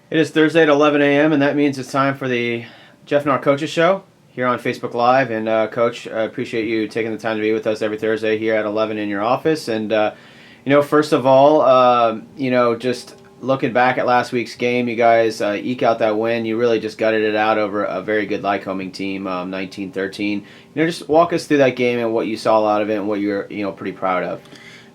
It is Thursday at 11 a.m., and that means it's time for the Jeff Knarr Coaches Show here on Facebook Live. And, Coach, I appreciate you taking the time to be with us every Thursday here at 11 in your office. And, first of all, just looking back at last week's game, you guys eke out that win. You really just gutted it out over a very good Lycoming team, 19-13. Just walk us through that game and what you saw out of it and what you're, pretty proud of.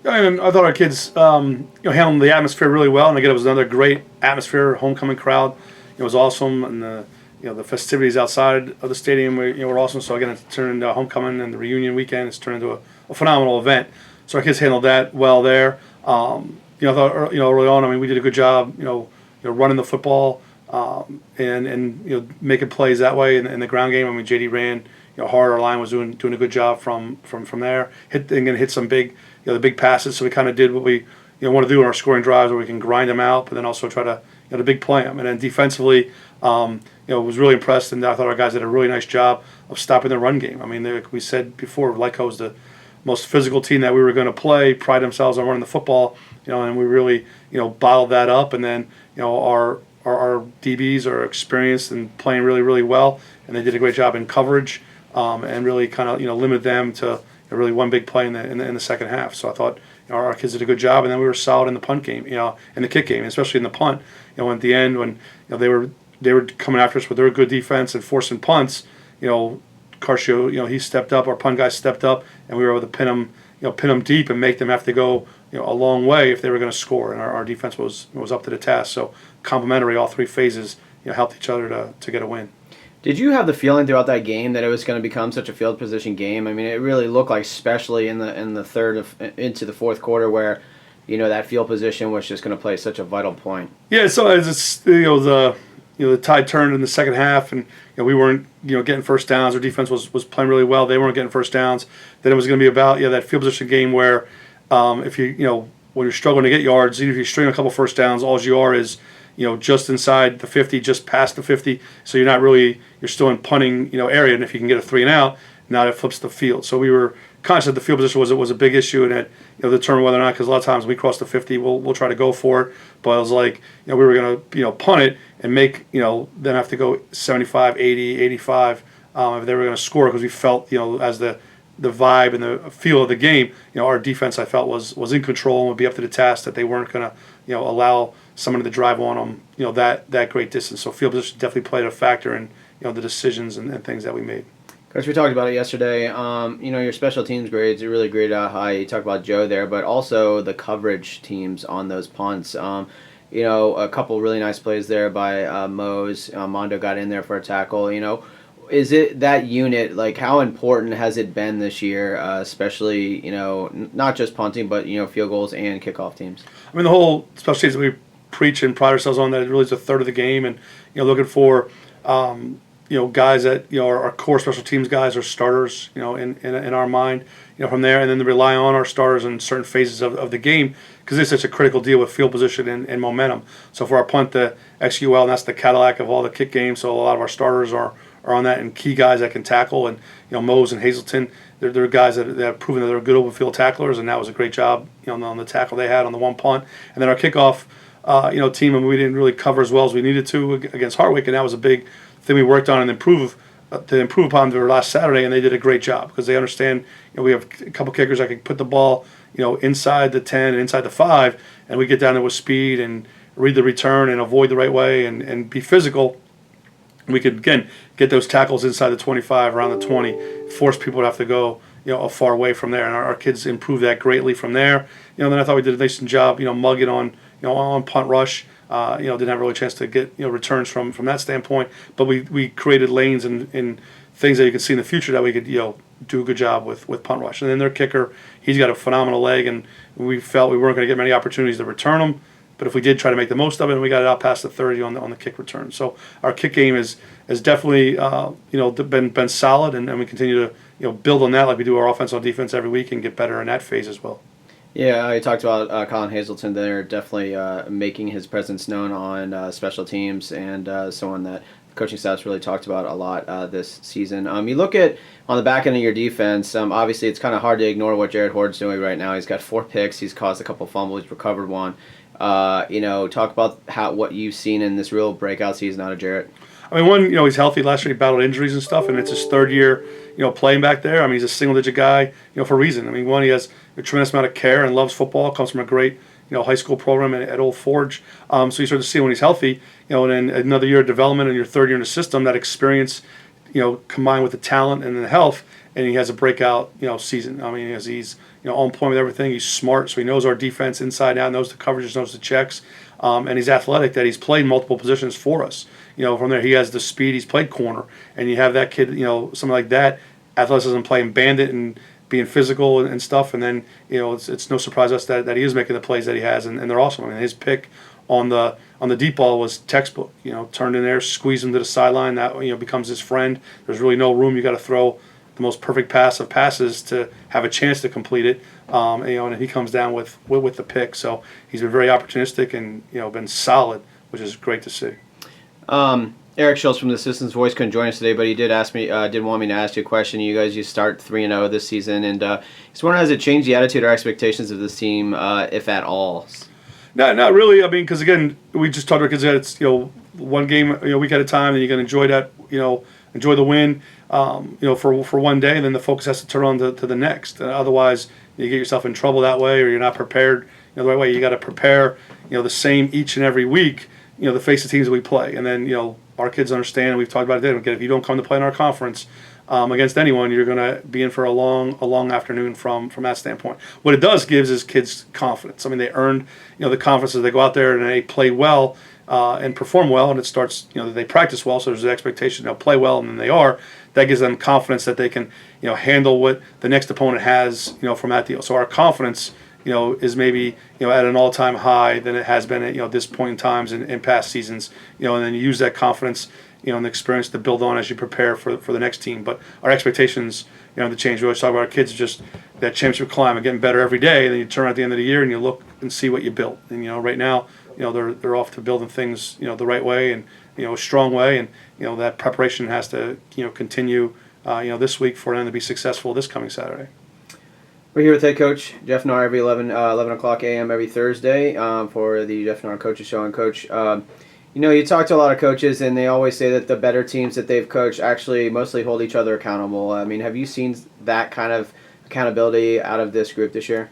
And I thought our kids, handled the atmosphere really well. And again, it was another great atmosphere, homecoming crowd. It was awesome, and the festivities outside of the stadium were awesome. So again, it turned into homecoming and the reunion weekend. It's turned into a phenomenal event. So our kids handled that well there. I thought early on, we did a good job, running the football and making plays that way in the ground game. JD ran hard. Our line was doing a good job from there. Hit some big. The big passes, so we kind of did what we want to do in our scoring drives, where we can grind them out, but then also try to the big play them. And then defensively, was really impressed, and I thought our guys did a really nice job of stopping the run game. Like we said before, Lyco was the most physical team that we were going to play, pride themselves on running the football, and we really bottled that up. And then our DBs are experienced and playing really really well, and they did a great job in coverage, and really kind of limit them to really one big play in the second half. So I thought our kids did a good job, and then we were solid in the punt game, in the kick game, especially in the punt. At the end when they were coming after us with their good defense and forcing punts, Carcio, he stepped up, our punt guy stepped up, and we were able to pin them deep and make them have to go a long way if they were going to score. And our defense was up to the task. So complementary, all three phases helped each other to get a win. Did you have the feeling throughout that game that it was going to become such a field position game? It really looked like, especially in the third into the fourth quarter, where that field position was just going to play such a vital point. Yeah, so as it's the tide turned in the second half, and we weren't getting first downs. Our defense was playing really well. They weren't getting first downs. Then it was going to be about that field position game where if when you're struggling to get yards, even if you string a couple first downs, all you are is just inside the 50, just past the 50. So you're still in punting, area. And if you can get a 3 and out, now it flips the field. So we were conscious that the field position was a big issue, and it determined whether or not, because a lot of times when we cross the 50, we'll try to go for it. But it was like, we were going to, punt it and make, them have to go 75, 80, 85 if they were going to score, because we felt, as the vibe and the feel of the game, our defense, I felt, was in control and would be up to the task, that they weren't going to, allow someone to drive on them, that great distance. So field position definitely played a factor in, the decisions and things that we made. Coach, we talked about it yesterday. Your special teams grades are really graded out high. You talked about Joe there, but also the coverage teams on those punts. A couple really nice plays there by Mose. Mondo got in there for a tackle. Is it that unit, like how important has it been this year, especially, not just punting, but, field goals and kickoff teams? The whole special teams that we preach and pride ourselves on, that it really is a third of the game, and, looking for, guys that, are our core special teams guys, or starters, in our mind, from there, and then to rely on our starters in certain phases of the game, because it's such a critical deal with field position and momentum. So for our punt, the XUL, and that's the Cadillac of all the kick games, so a lot of our starters are on that, and key guys that can tackle, and Mose and Hazelton, they're guys that have proven that they're good open field tacklers, and that was a great job on the tackle they had on the one punt. And then our kickoff team, and we didn't really cover as well as we needed to against Hartwick, and that was a big thing we worked on and improve upon their last Saturday, and they did a great job, because they understand we have a couple kickers that can put the ball inside the 10 and inside the 5, and we get down there with speed and read the return and avoid the right way and be physical. We could, again, get those tackles inside the 25, around the 20, force people to have to go, a far away from there. And our kids improved that greatly from there. Then I thought we did a decent job, mugging on, on punt rush. Didn't have really a chance to get, returns from that standpoint. But we created lanes and things that you can see in the future that we could, do a good job with punt rush. And then their kicker, he's got a phenomenal leg, and we felt we weren't going to get many opportunities to return them. But if we did try to make the most of it, and we got it out past the 30 on the kick return. So our kick game has definitely been solid, and we continue to build on that like we do our offense on defense every week, and get better in that phase as well. Yeah, you talked about Colin Hazelton there, definitely making his presence known on special teams, and someone that the coaching staff's really talked about a lot this season. You look at on the back end of your defense, obviously it's kind of hard to ignore what Jared Horde's doing right now. He's got 4 picks, he's caused a couple fumbles, he's recovered one. Talk about what you've seen in this real breakout season out of Jarrett. I mean, one, he's healthy. Last year he battled injuries and stuff, and it's his third year, playing back there. I mean, he's a single-digit guy, for a reason. I mean, one, he has a tremendous amount of care and loves football. Comes from a great, high school program at Old Forge. So you start to see when he's healthy, and then another year of development and your third year in the system, that experience, combined with the talent and the health, and he has a breakout, season. I mean, he's on point with everything. He's smart, so he knows our defense inside out, knows the coverages, knows the checks, and he's athletic. That he's played multiple positions for us. From there, he has the speed. He's played corner, and you have that kid, something like that, athleticism, playing bandit and being physical and stuff. And then, it's no surprise to us that he is making the plays that he has, and they're awesome. I mean, his pick on the deep ball was textbook. Turned in there, squeezed him to the sideline. That becomes his friend. There's really no room. You got to throw the most perfect pass of passes to have a chance to complete it. And he comes down with the pick. So he's been very opportunistic and been solid, which is great to see. Eric Schultz from the Assistant's Voice couldn't join us today, but he did want me to ask you a question. You start 3-0 this season, and he's wondering, has it changed the attitude or expectations of this team, if at all? No, not really. I mean, because again, we just talked about kids that it's one game a week at a time, and you can enjoy that, enjoy the win, for one day, and then the focus has to turn on to the next. Otherwise, you get yourself in trouble that way, or you're not prepared the right way. You got to prepare, the same each and every week. To face the teams that we play, and then our kids understand. We've talked about it. Again, if you don't come to play in our conference against anyone, you're going to be in for a long afternoon from that standpoint. What it does gives is kids confidence. I mean, they earned the confidence as they go out there and they play well and perform well, and it starts they practice well. So there's an expectation they'll play well, and then they are. That gives them confidence that they can handle what the next opponent has from that deal. So our confidence is maybe at an all-time high than it has been at this point in times in past seasons. And then you use that confidence and the experience to build on as you prepare for the next team. But our expectations to change. We always talk about our kids just that championship climb and getting better every day. And then you turn at the end of the year and you look and see what you built. And right now they're off to building things the right way and a strong way. And that preparation has to continue this week for them to be successful this coming Saturday. We're here with head coach Jeff Knarr every 11 o'clock a.m. every Thursday for the Jeff Knarr Coaches Show. And Coach, you talk to a lot of coaches, and they always say that the better teams that they've coached actually mostly hold each other accountable. I mean, have you seen that kind of accountability out of this group this year?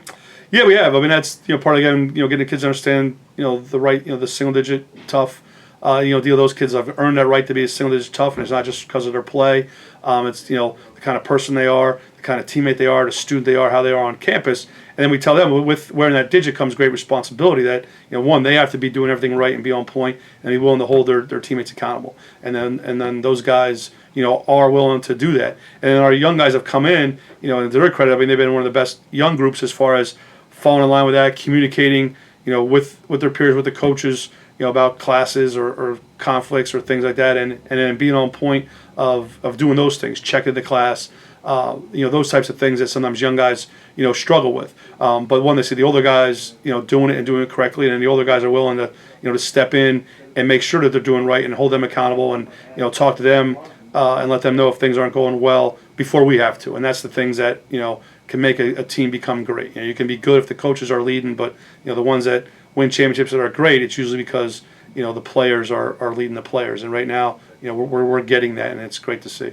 Yeah, we have. I mean, that's part of getting the kids to understand the right the single digit tough. Deal those kids have earned that right to be a single digit tough, and it's not just because of their play. It's the kind of person they are, the kind of teammate they are, the student they are, how they are on campus, and then we tell them with wearing that digit comes great responsibility. That one, they have to be doing everything right and be on point, and be willing to hold their teammates accountable. And then those guys are willing to do that. And then our young guys have come in, and to their credit, I mean they've been one of the best young groups as far as falling in line with that, communicating with their peers, with the coaches. About classes or conflicts or things like that, and then being on point of doing those things, checking the class, those types of things that sometimes young guys struggle with. But one, they see the older guys doing it and doing it correctly, and then the older guys are willing to to step in and make sure that they're doing right and hold them accountable and talk to them and let them know if things aren't going well before we have to. And that's the things that can make a team become great. You can be good if the coaches are leading, but the ones that win championships that are great, it's usually because the players are leading the players, and right now we're getting that, and it's great to see.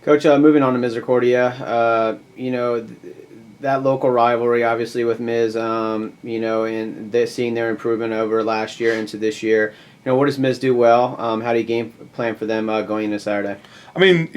Coach, moving on to Misericordia, that local rivalry obviously with Miz, and seeing their improvement over last year into this year. What does Miz do well? How do you game plan for them going into Saturday? I mean,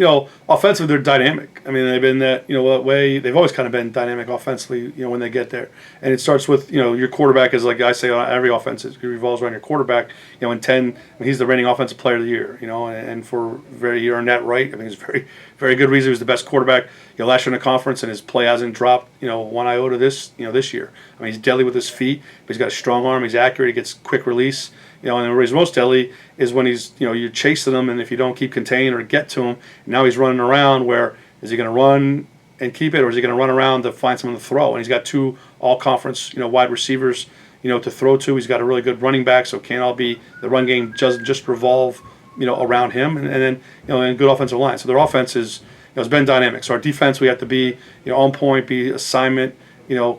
offensively they're dynamic. I mean, they've been that way. They've always kind of been dynamic offensively. When they get there, and it starts with your quarterback is like I say on every offense. It revolves around your quarterback. In 10, he's the reigning offensive player of the year. And for you earned that right. I mean, it's very very good reason he was the best quarterback. Last year in the conference, and his play hasn't dropped one iota this year. I mean, he's deadly with his feet, but he's got a strong arm. He's accurate. He gets quick release. And where he's most deadly is when he's, you're chasing him, and if you don't keep contained or get to him, now he's running around. Where is he going to run and keep it, or is he going to run around to find someone to throw? And he's got two all-conference, wide receivers, to throw to. He's got a really good running back, so it can't all be the run game doesn't just revolve, around him, and then and good offensive line. So their offense is has been dynamic. So our defense, we have to be on point, be assignment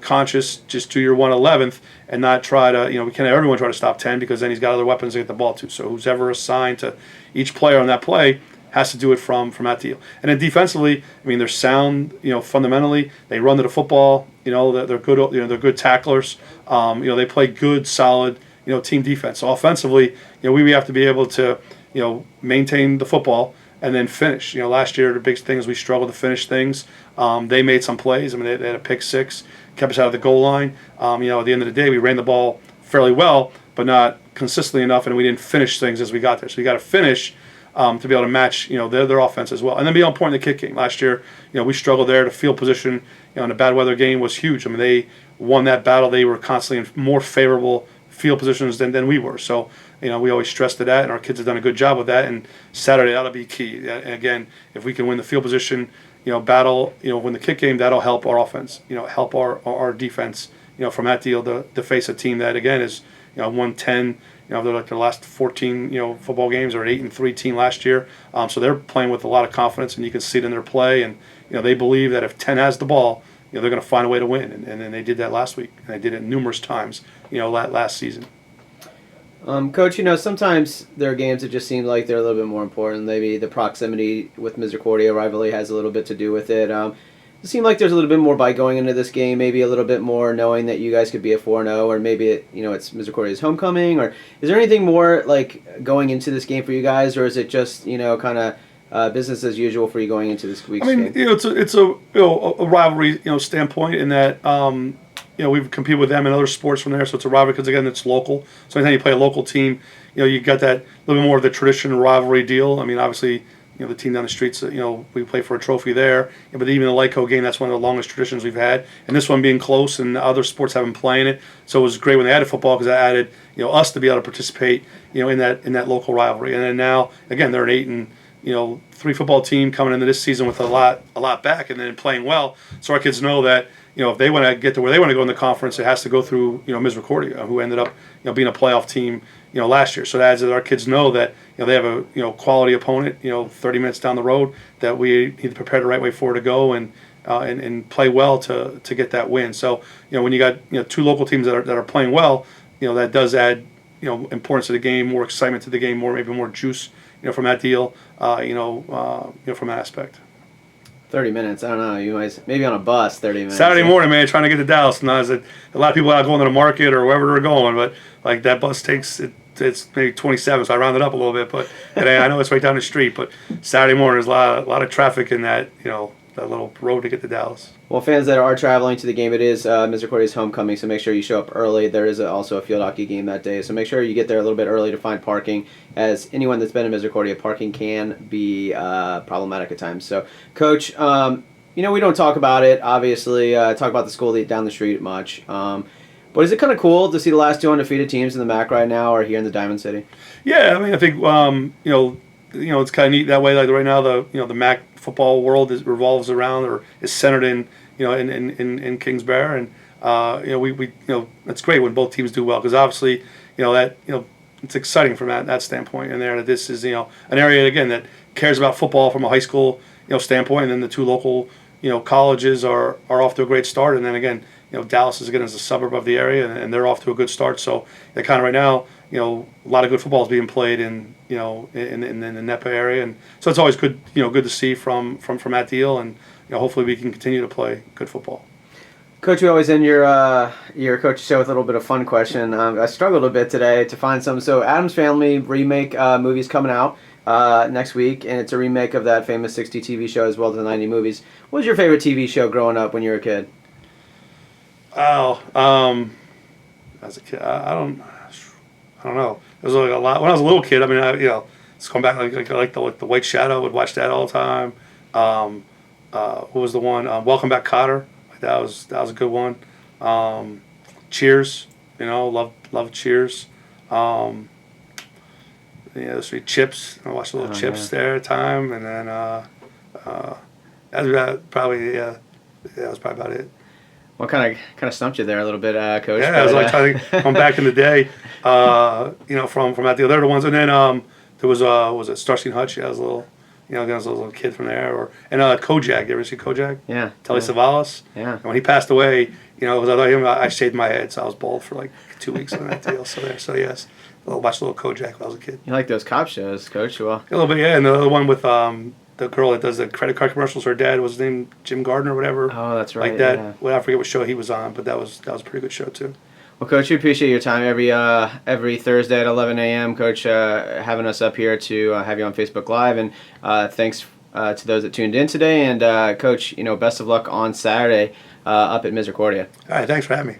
conscious, just do your 111th and not try to, we can't have everyone try to stop 10 because then he's got other weapons to get the ball to. So who's ever assigned to each player on that play has to do it from that deal. And then defensively, they're sound, fundamentally. They run to the football, they're good, they're good tacklers. They play good, solid, team defense. So offensively, we have to be able to, maintain the football and then finish. Last year the big thing is we struggled to finish things. They made some plays. They had a pick six, kept us out of the goal line. At the end of the day, we ran the ball fairly well, but not consistently enough, and we didn't finish things as we got there. So you got to finish to be able to match, their offense as well, and then be on point in the kick game. Last year, we struggled there. The field position, in a bad weather game was huge. They won that battle. They were constantly in more favorable field positions than we were. So, we always stressed to that, and our kids have done a good job with that. And Saturday, that'll be key. And again, if we can win the field position, battle, win the kick game, that'll help our offense, help our defense, from that deal to face a team that, again, is, won 10, they're like their last 14, football games, or an 8-3 team last year. So they're playing with a lot of confidence, and you can see it in their play. And, they believe that if 10 has the ball, they're going to find a way to win. And then they did that last week, and they did it numerous times, last season. Coach, sometimes there are games that just seem like they're a little bit more important. Maybe the proximity with Misericordia rivalry has a little bit to do with it. It seemed like there's a little bit more by going into this game, maybe a little bit more knowing that you guys could be a 4-0, or maybe it's Misericordia's homecoming, or is there anything more like going into this game for you guys, or is it just kind of business as usual for you going into this week's game? It's a rivalry standpoint in that we've competed with them in other sports from there, so it's a rivalry because, again, it's local. So anytime you play a local team, you got that little bit more of the tradition rivalry deal. Obviously, the team down the streets, we play for a trophy there. But even the Lyco game, that's one of the longest traditions we've had. And this one being close, and other sports have been playing it. So it was great when they added football because that added, us to be able to participate, in that local rivalry. And then now, again, they're an 8-3 football team coming into this season with a lot back and then playing well. So our kids know that, if they want to get to where they want to go in the conference, it has to go through, Misericordia, who ended up, being a playoff team, last year. So that adds that our kids know that, they have a, quality opponent, 30 minutes down the road, that we need to prepare the right way forward to go and play well to get that win. So, when you got, two local teams that are playing well, that does add, importance to the game, more excitement to the game, maybe more juice, from that deal, from that aspect. 30 minutes, I don't know. You might maybe on a bus, 30 minutes. Saturday morning, man, trying to get to Dallas. Now, a lot of people out going to the market or wherever they're going, but like that bus takes it's maybe 27, so I rounded up a little bit. But I know it's right down the street. But Saturday morning, there's a lot of traffic in that that little road to get to Dallas. Well, fans that are traveling to the game, it is Misericordia's homecoming, so make sure you show up early. There is also a field hockey game that day, so make sure you get there a little bit early to find parking. As anyone that's been in Misericordia, parking can be problematic at times. So, Coach, we don't talk about it, obviously, talk about the school down the street much. But is it kind of cool to see the last two undefeated teams in the MAC right now are here in the Diamond City? Yeah, I think it's kind of neat that way. Like right now, the MAC football world revolves around or is centered in in Kingsbarre, and we it's great when both teams do well because obviously it's exciting from that standpoint. And that this is an area again that cares about football from a high school standpoint, and then the two local colleges are off to a great start, and then again Dallas is again as a suburb of the area, and they're off to a good start. So they kind of right now a lot of good football is being played in in the NEPA area, and so it's always good good to see from that deal, and hopefully we can continue to play good football. Coach, we always end your coach show with a little bit of fun question. I struggled a bit today to find some. So Addams Family remake movie's coming out next week, and it's a remake of that famous 60 TV show as well as the 90 movies. What was your favorite TV show growing up when you were a kid? Oh, as a kid, I don't know. It was like a lot when I was a little kid. I mean, it's going back like the White Shadow. I would watch that all the time. What was the one? Welcome Back, Kotter. That was a good one. Cheers, love Cheers. Chips. I watched a little Chips there at the time, and then that was probably that was probably about it. Well, kind of stumped you there a little bit, Coach. Yeah, I was like trying to come back in the day, from that deal. They're the ones, and then there was it Starsky and Hutch? Yeah, I was a little. I was a little kid from there, and Kojak. You ever see Kojak? Yeah. Telly Savalas. Yeah. And when he passed away, You know, 'cause I shaved my head, so I was bald for like 2 weeks on that deal. So yes, watched a little Kojak when I was a kid. You like those cop shows, Coach? Well, A little bit, yeah. And the other one with the girl that does the credit card commercials, her dad was named Jim Gardner or whatever. oh, that's right. Like that. Yeah. Well, I forget what show he was on, but that was a pretty good show too. Well, Coach, we appreciate your time every Thursday at 11 a.m. Coach, having us up here to have you on Facebook Live, and thanks to those that tuned in today. And Coach, best of luck on Saturday up at Misericordia. All right, thanks for having me.